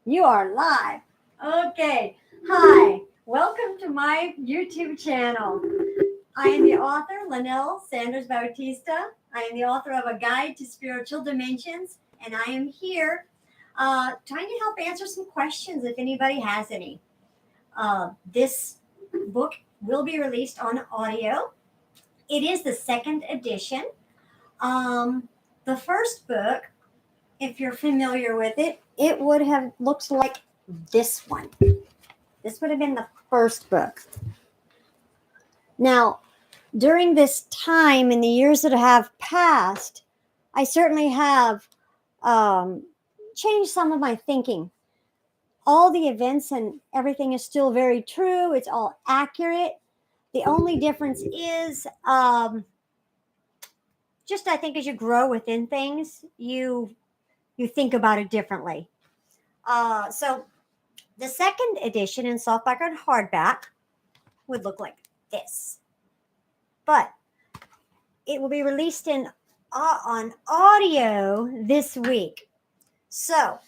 You are live. Okay. Hi. Welcome to my YouTube channel. I am the author, Nelle Sanders Bautista. I am the author of A Guide to Spiritual Dimensions, and I am here trying to help answer some questions if anybody has any. This book will be released on audio. It is the second edition. The first book, if you're familiar with it, it would have looked like this one. This would have been the first book. Now, during this time in the years that have passed, I certainly have changed some of my thinking. All the events and everything is still very true. It's all accurate. The only difference is just I think as you grow within things, you think about it differently. So the second edition in softback and hardback would look like this, but it will be released on audio this week. So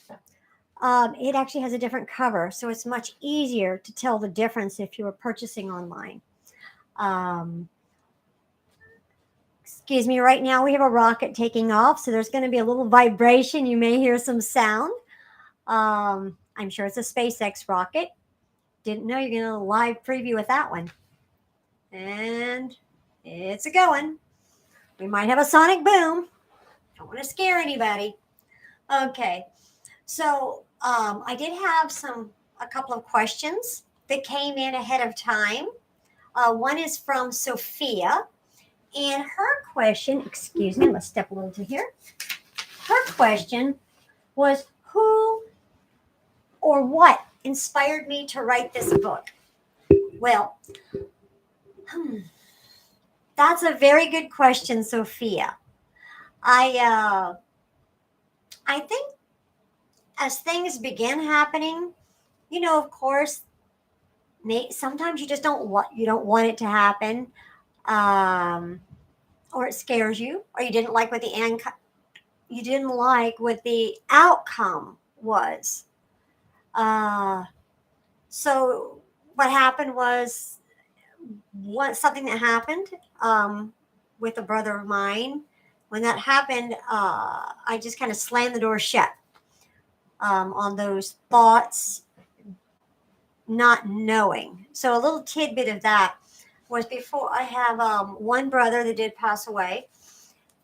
it actually has a different cover, so it's much easier to tell the difference if you were purchasing online. Excuse me, right now we have a rocket taking off, so there's going to be a little vibration. You may hear some sound. I'm sure it's a SpaceX rocket. Didn't know you're going to live preview with that one. And it's a going. We might have a sonic boom. Don't want to scare anybody. Okay. So I did have a couple of questions that came in ahead of time. One is from Sophia. And her question, excuse me, let's step a little to here. Her question was, who or what inspired me to write this book? Well, that's a very good question, Sophia. I think as things begin happening, of course, sometimes you just don't want it to happen, or it scares you, or you didn't like what the outcome was. So what happened was something that happened with a brother of mine. When that happened, I just kind of slammed the door shut on those thoughts, not knowing. So a little tidbit of that was before I have one brother that did pass away,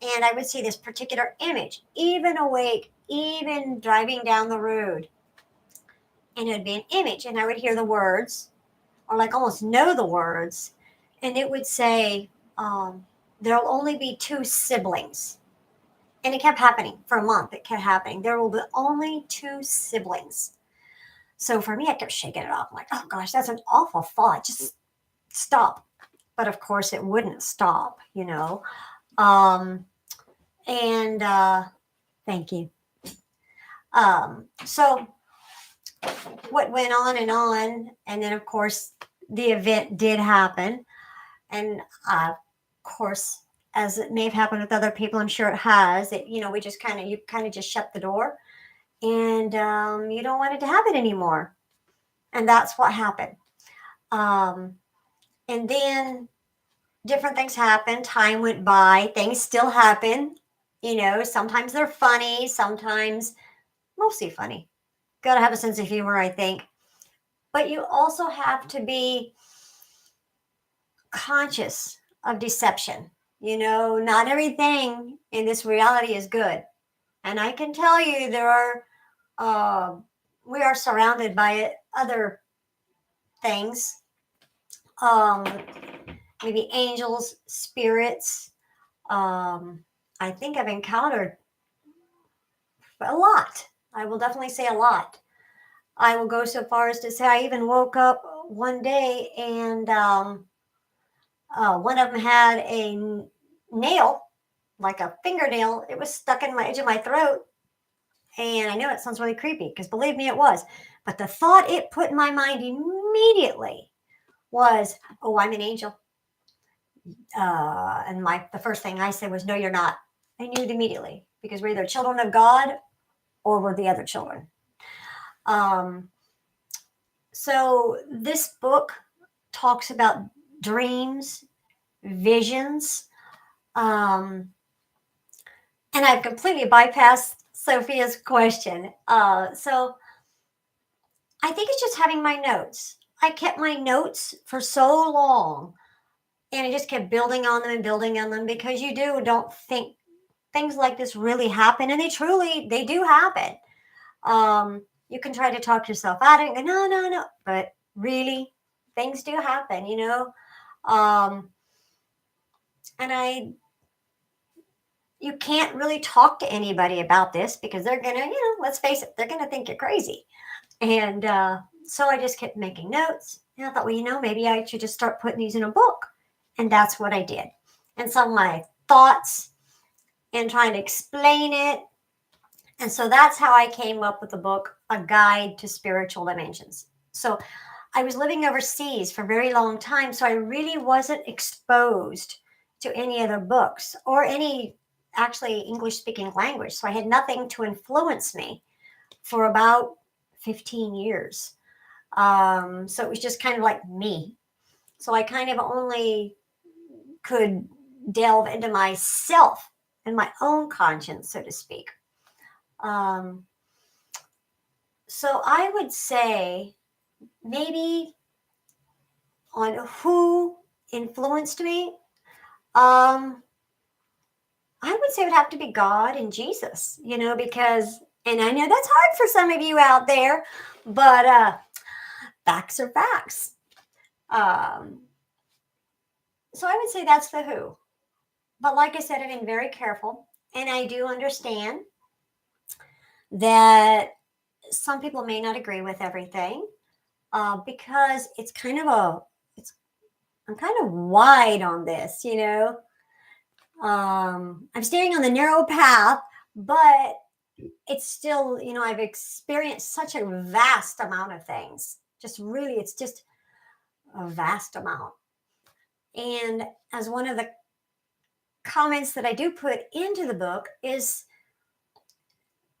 and I would see this particular image, even awake, even driving down the road, and it would be an image, and I would hear the words, or like almost know the words, and it would say, there'll only be 2 siblings. And it kept happening for a month. It kept happening. There will be only 2 siblings. So for me, I kept shaking it off. I'm like, oh gosh, that's an awful thought. Just stop. But of course, it wouldn't stop, And thank you. So what went on, and then of course, the event did happen. And of course, as it may have happened with other people, I'm sure it has. We just you kind of just shut the door, and you don't want it to happen anymore. And that's what happened. And then different things happened. Time went by. Things still happen. Sometimes they're funny. Sometimes mostly funny. Got to have a sense of humor, I think. But you also have to be conscious of deception. Not everything in this reality is good. And I can tell you we are surrounded by other things. Maybe angels, spirits. I think I've encountered a lot. I will definitely say a lot. I will go so far as to say I even woke up one day and one of them had a nail, like a fingernail. It was stuck in my edge of my throat. And I know it sounds really creepy, because believe me, it was. But the thought it put in my mind immediately was, oh, I'm an angel. And the first thing I said was, no, you're not. I knew it immediately, because we're either children of God or we're the other children. Um, so this book talks about dreams, visions, um, and I've completely bypassed Sophia's question. So I think it's just having my notes. I kept my notes for so long, and I just kept building on them and building on them, because you don't think things like this really happen, and they do happen. You can try to talk yourself out of it and go, no, no, no, but really, things do happen, you know. Um, and you can't really talk to anybody about this, because they're gonna, let's face it, they're gonna think you're crazy. And so I just kept making notes. And I thought, well, maybe I should just start putting these in a book. And that's what I did. And some of my thoughts and trying to explain it. And so that's how I came up with the book, A Guide to Spiritual Dimensions. So I was living overseas for a very long time, so I really wasn't exposed to any other books or any actually English speaking language. So I had nothing to influence me for about 15 years. So it was just kind of like me. So I kind of only could delve into myself and my own conscience, so to speak. Um, so I would say maybe on who influenced me, um, I would say it would have to be God and Jesus, because, and I know that's hard for some of you out there, but facts are facts. So I would say that's the who. But like I said, I've been very careful, and I do understand that some people may not agree with everything, because I'm kind of wide on this, I'm staying on the narrow path, but it's still, I've experienced such a vast amount of things. Just really, it's just a vast amount. And as one of the comments that I do put into the book is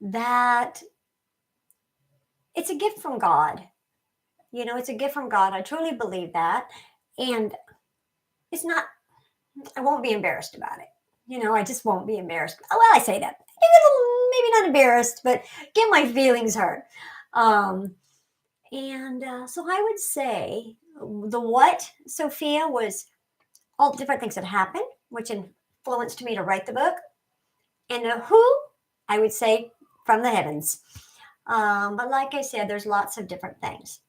that it's a gift from God. It's a gift from God. I truly believe that. And it's not, I won't be embarrassed about it. I just won't be embarrassed. Oh, well, I say that. Maybe not embarrassed, but get my feelings hurt. And so I would say the what, Sophia, was all the different things that happened, which influenced me to write the book. And the who, I would say from the heavens. But like I said, there's lots of different things.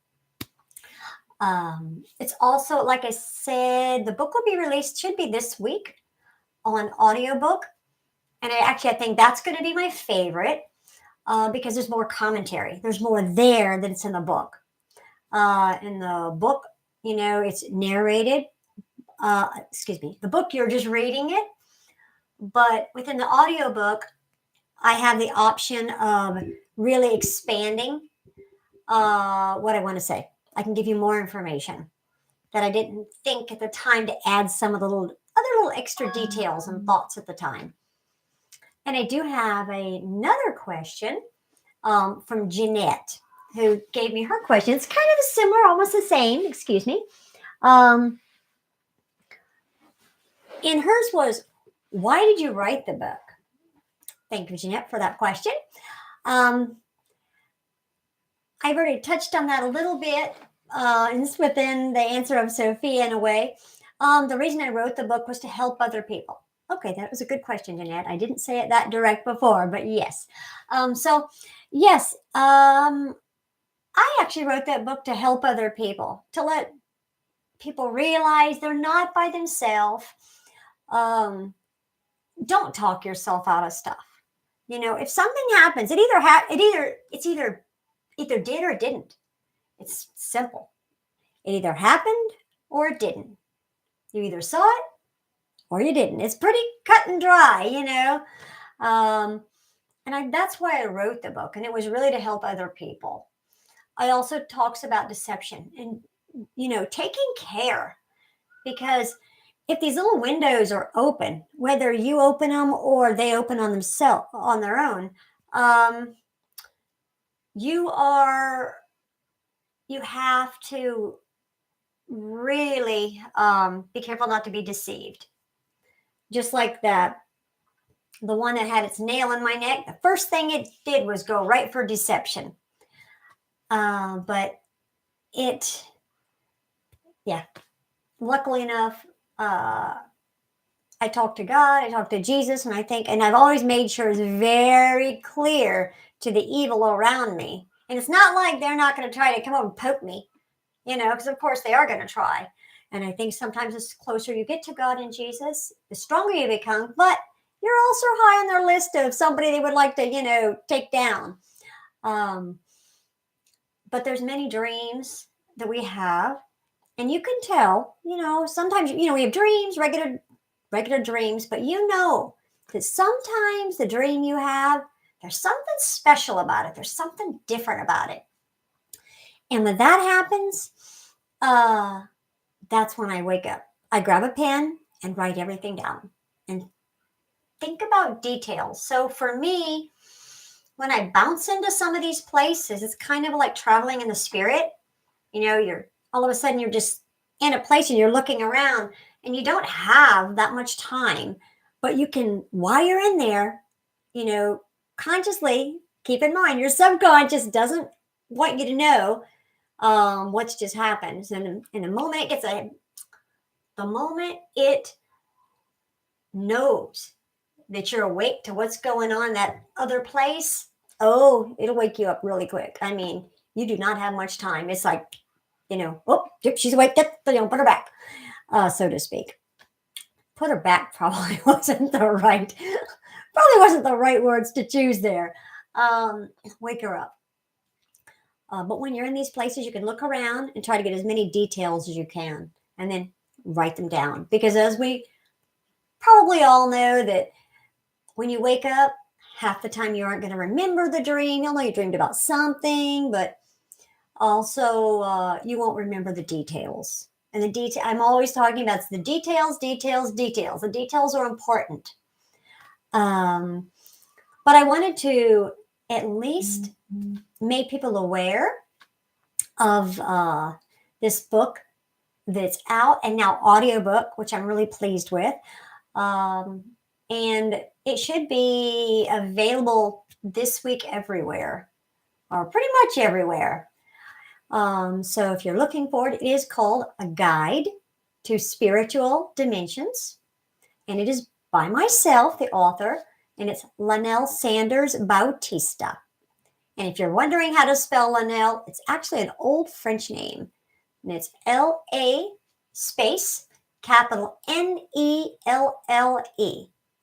It's also, like I said, the book will be released, should be this week on audiobook. And I think that's going to be my favorite, because there's more commentary. There's more there than it's in the book. In the book, it's narrated. The book, you're just reading it. But within the audiobook, I have the option of really expanding what I want to say. I can give you more information that I didn't think at the time to add some of the other little extra details and thoughts at the time. And I do have another question from Jeanette, who gave me her question. It's kind of similar, almost the same, excuse me. And hers was, why did you write the book? Thank you, Jeanette, for that question. I've already touched on that a little bit. And it's within the answer of Sophia in a way. The reason I wrote the book was to help other people. Okay, that was a good question, Jeanette. I didn't say it that direct before, but yes. Yes, I actually wrote that book to help other people, to let people realize they're not by themselves. Don't talk yourself out of stuff. If something happens, it either did or it didn't. It's simple. It either happened or it didn't. You either saw it or you didn't. It's pretty cut and dry, And that's why I wrote the book, and it was really to help other people. I also talks about deception and, taking care, because if these little windows are open, whether you open them or they open on themselves, on their own, you have to really be careful not to be deceived. Just like the one that had its nail in my neck, the first thing it did was go right for deception. But it, yeah, luckily enough, I talked to God, I talked to Jesus, and and I've always made sure it's very clear to the evil around me. And it's not like they're not going to try to come over and poke me, because of course they are going to try. And I think sometimes the closer you get to God and Jesus, the stronger you become, but you're also high on their list of somebody they would like to, take down. But there's many dreams that we have, and you can tell, sometimes, we have dreams, regular dreams, but that sometimes the dream you have, there's something special about it. There's something different about it. And when that happens, that's when I wake up. I grab a pen and write everything down and think about details. So for me, when I bounce into some of these places, it's kind of like traveling in the spirit. You're all of a sudden you're just in a place and you're looking around and you don't have that much time, but you can, while you're in there, consciously keep in mind your subconscious doesn't want you to know what's just happened. And in the moment the moment it knows that you're awake to what's going on that other place, oh, it'll wake you up really quick. I mean, you do not have much time. It's like, oh, yep, she's awake. Put her back, so to speak. Put her back probably wasn't the right words to choose there. Wake her up. But when you're in these places, you can look around and try to get as many details as you can, and then write them down. Because as we probably all know, that when you wake up, half the time you aren't going to remember the dream. You'll know you dreamed about something, but also you won't remember the details. And I'm always talking about the details. The details are important. But I wanted to at least make people aware of this book that's out, and now audiobook, which I'm really pleased with. And it should be available this week everywhere, or pretty much everywhere. So if you're looking for it, it is called A Guide to Spiritual Dimensions. And it is by myself, the author, and it's Nelle Sanders Bautista. And if you're wondering how to spell Nelle, it's actually an old French name. And it's L-A space capital Nelle.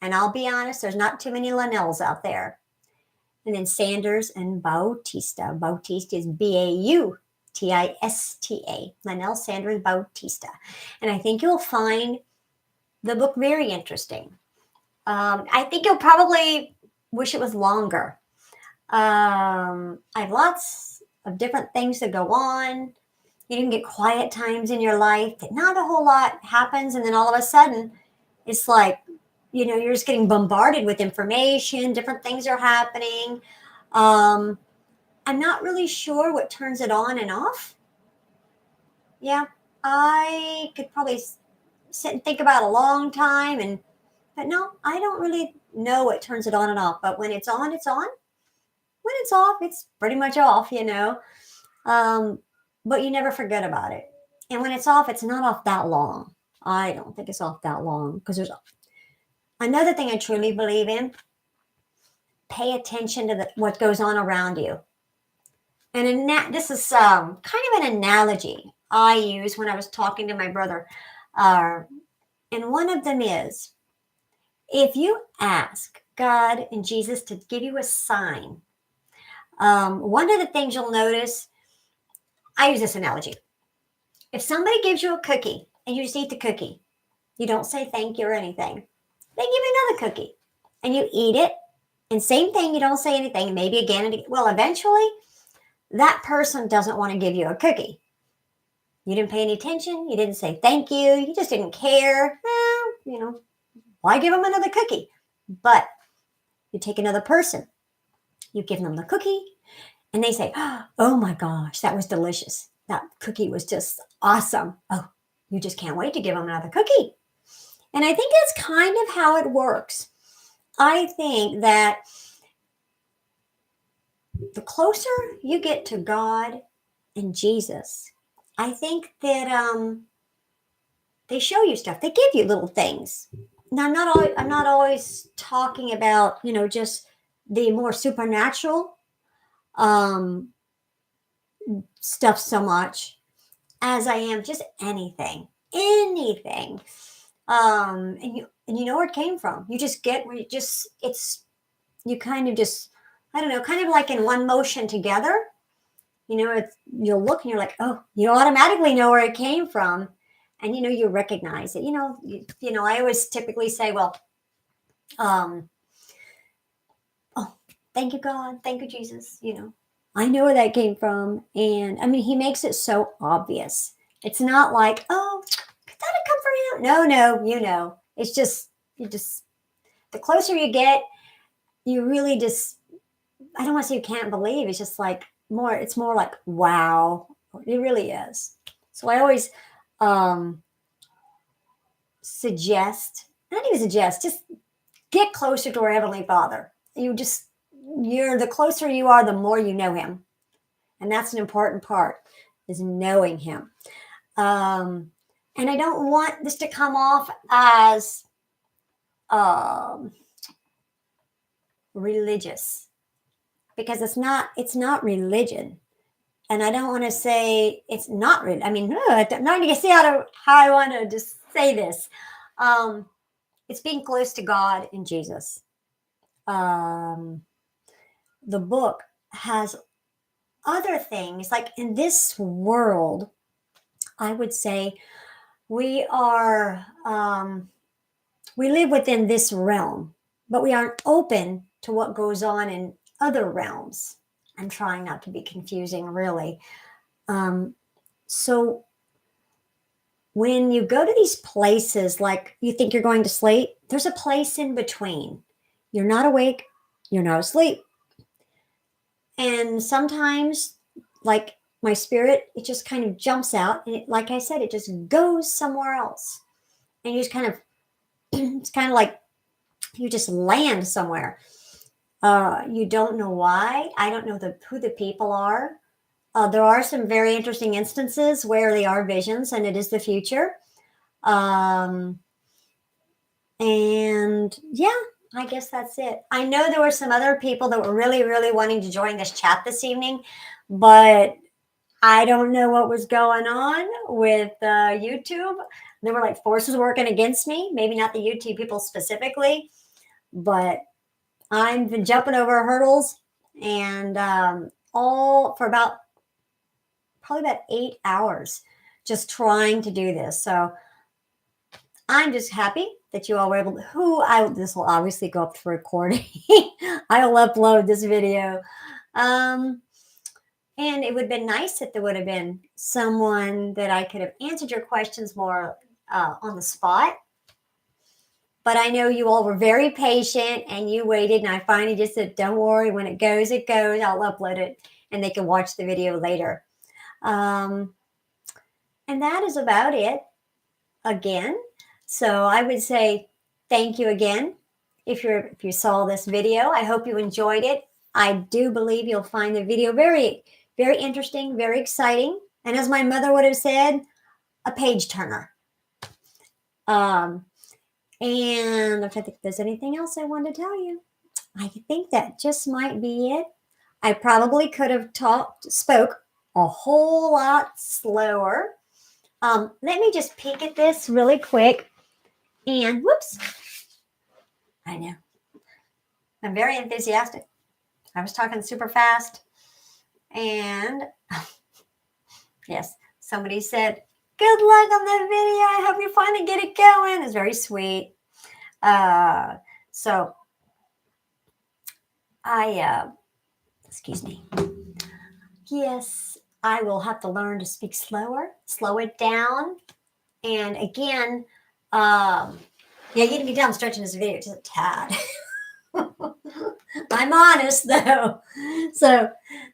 And I'll be honest, there's not too many Lanelles out there. And then Sanders and Bautista. Bautista is Bautista. Nelle Sanders Bautista. And I think you'll find the book very interesting. I think you'll probably wish it was longer. I have lots of different things that go on. You can get quiet times in your life that not a whole lot happens. And then all of a sudden, it's like, you're just getting bombarded with information. Different things are happening. I'm not really sure what turns it on and off. Yeah, I could probably sit and think about a long time. But no, I don't really know what turns it on and off. But when it's on, it's on. When it's off, it's pretty much off, But you never forget about it. And when it's off, it's not off that long. I don't think it's off that long, because there's another thing I truly believe in. Pay attention to what goes on around you. And this is kind of an analogy I use when I was talking to my brother. And one of them is, if you ask God and Jesus to give you a sign, one of the things you'll notice, I use this analogy. If somebody gives you a cookie and you just eat the cookie, you don't say thank you or anything. They give you another cookie and you eat it, and same thing, you don't say anything, maybe again and again. Well, eventually that person doesn't want to give you a cookie. You didn't pay any attention. You didn't say thank you. You just didn't care. Why give them another cookie? But you take another person. You give them the cookie, and they say, "Oh my gosh, that was delicious. That cookie was just awesome. Oh, you just can't wait to give them another cookie." And I think that's kind of how it works. I think that the closer you get to God and Jesus, I think that they show you stuff. They give you little things. Now, I'm not always talking about, just the more supernatural um, stuff so much as I am just anything. And you know where it came from. You just get where you kind of just, I don't know, kind of like in one motion together. You'll look and you're like, oh, you automatically know where it came from, and you recognize it. I always typically say, well, um, oh, thank you, God, thank you, Jesus. I know where that came from, and I mean, He makes it so obvious. It's not like, oh, could that have come from you? No, it's just the closer you get, you really just, I don't want to say you can't believe. It's just like it's more like, wow, it really is. So I always not even suggest, just get closer to our Heavenly Father. The closer you are, the more you know Him. And that's an important part, is knowing Him. And I don't want this to come off as religious, because it's not religion. And I don't want to say it's not religion. I mean, I'm not going to see how I want to just say this. It's being close to God and Jesus. The book has other things, like in this world, I would say we live within this realm, but we aren't open to what goes on in other realms. I'm trying not to be confusing, really. So when you go to these places, like you think you're going to sleep, there's a place in between. You're not awake, you're not asleep. And sometimes, like my spirit, it just kind of jumps out. And like I said, it just goes somewhere else. And you just kind of, it's kind of like you just land somewhere. You don't know why. I don't know who the people are. There are some very interesting instances where they are visions and it is the future. And yeah, I guess that's it. I know there were some other people that were really, really wanting to join this chat this evening, but I don't know what was going on with YouTube. There were like forces working against me. Maybe not the YouTube people specifically, but I've been jumping over hurdles and all for probably about 8 hours just trying to do this. So I'm just happy that you all were able to, this will obviously go up for recording. I will upload this video. And it would have been nice if there would have been someone that I could have answered your questions more on the spot. But I know you all were very patient and you waited. And I finally just said, don't worry, when it goes, it goes. I'll upload it and they can watch the video later. And that is about it again. So I would say thank you again if you saw this video. I hope you enjoyed it. I do believe you'll find the video very, very interesting, very exciting. And as my mother would have said, a page turner. And if I think there's anything else I want to tell you, I think that just might be it. I probably could have spoke a whole lot slower. Let me just peek at this really quick. And whoops. I know. I'm very enthusiastic. I was talking super fast. And yes, somebody said, good luck on that video. I hope you finally get it going. It's very sweet. So excuse me. Yes, I will have to learn to speak slower, slow it down. And again, you need to be done stretching this video just a tad. I'm honest though. So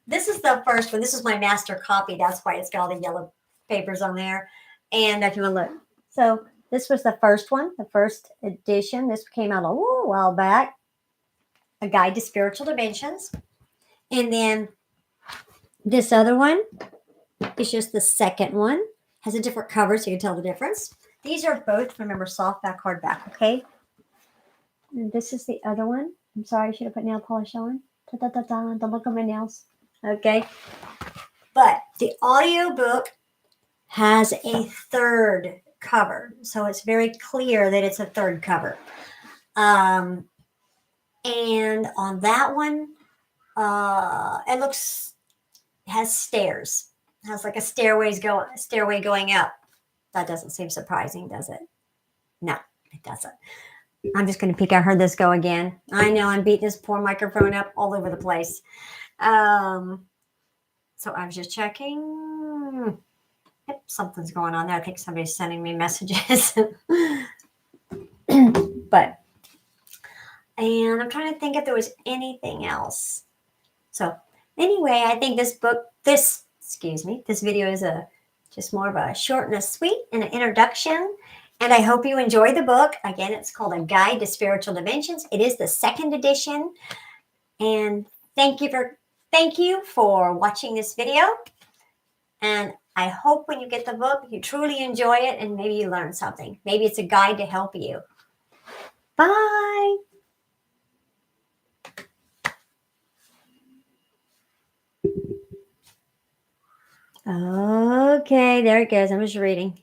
this is the first one. This is my master copy. That's why it's got all the yellow papers on there. And if you want to look, so this was the first one, the first edition. This came out a little while back. A Guide to Spiritual Dimensions. And then this other one is just the second one. Has a different cover so you can tell the difference. These are both, remember, softback, hardback, okay? And this is the other one. I'm sorry, I should have put nail polish on. Don't look at my nails. Okay. But the audiobook has a third cover. So it's very clear that it's a third cover. And on that one, it has stairs. It has like a stairway going up. That doesn't seem surprising, does it? No, it doesn't. I'm just going to peek. I heard this go again. I know I'm beating this poor microphone up all over the place. So I was just checking. Yep, something's going on there. I think somebody's sending me messages. But, and I'm trying to think if there was anything else. So anyway, I think this video is just more of a short and a sweet and an introduction. And I hope you enjoy the book. Again, it's called A Guide to Spiritual Dimensions. It is the second edition. And thank you for watching this video. And I hope when you get the book, you truly enjoy it and maybe you learn something. Maybe it's a guide to help you. Bye. Okay, there it goes. I'm just reading.